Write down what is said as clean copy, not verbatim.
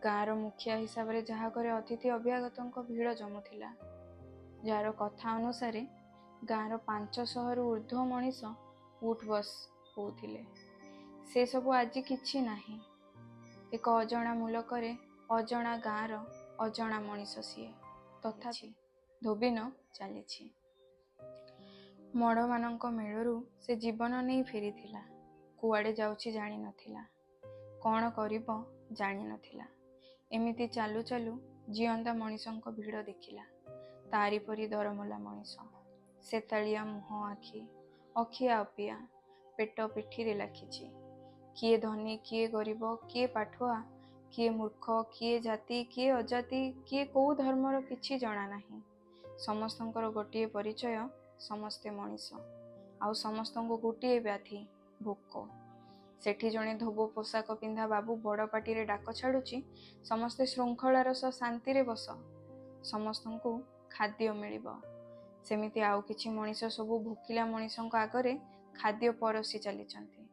ଗାଁର ମୁଖିଆ ହିସାବରେ ଯାହା ଘରେ ଅତିଥି ଅଭ୍ୟାଗତଙ୍କ ଭିଡ଼ ଜମୁଥିଲା, ଯାହାର କଥା ଅନୁସାରେ ଗାଁର 500ରୁ ଉର୍ଦ୍ଧ୍ୱ ମଣିଷ ଉଠ ବସ ହେଉଥିଲେ, ସେସବୁ ଆଜି କିଛି ନାହିଁ। ଏକ ଅଜଣା ମୁଲକରେ ଅଜଣା ଗାଁର ଅଜଣା ମଣିଷ ସିଏ, ତଥାପି ଧୋବିନ ଚାଲିଛି। ମଡ଼ମାନଙ୍କ ମେଳରୁ ସେ ଜୀବନ ନେଇ ଫେରିଥିଲା। କୁଆଡ଼େ ଯାଉଛି ଜାଣିନଥିଲା, କ'ଣ କରିବ ଜାଣିନଥିଲା। ଏମିତି ଚାଲୁ ଚାଲୁ ଜିଅନ୍ତା ମଣିଷଙ୍କ ଭିଡ଼ ଦେଖିଲା। ତାରି ପରି ଦରମଲା ମଣିଷ, ସେତାଳିଆ ମୁହଁ ଆଖି, ଅଖିଆ ଅପିଆ, ପେଟ ପିଠିରେ ଲାଖିଛି। କିଏ ଧନୀ, କିଏ ଗରିବ, କିଏ ପାଠୁଆ, କିଏ ମୂର୍ଖ, କିଏ ଜାତି, କିଏ ଅଜାତି, କିଏ କୋଉ ଧର୍ମର କିଛି ଜଣା ନାହିଁ। ସମସ୍ତଙ୍କର ଗୋଟିଏ ପରିଚୟ, ସମସ୍ତେ ମଣିଷ। ଆଉ ସମସ୍ତଙ୍କୁ ଗୋଟିଏ ବ୍ୟାଧି, ଭୋକ। ସେଠି ଜଣେ ଧୋବ ପୋଷାକ ପିନ୍ଧା ବାବୁ ବଡ଼ ପାଟିରେ ଡାକ ଛାଡ଼ୁଛି, ସମସ୍ତେ ଶୃଙ୍ଖଳାର ସହ ଶାନ୍ତିରେ ବସ, ସମସ୍ତଙ୍କୁ ଖାଦ୍ୟ ମିଳିବ। ସେମିତି ଆଉ କିଛି ମଣିଷ ସବୁ ଭୋକିଲା ମଣିଷଙ୍କ ଆଗରେ ଖାଦ୍ୟ ପରସି ଚାଲିଛନ୍ତି।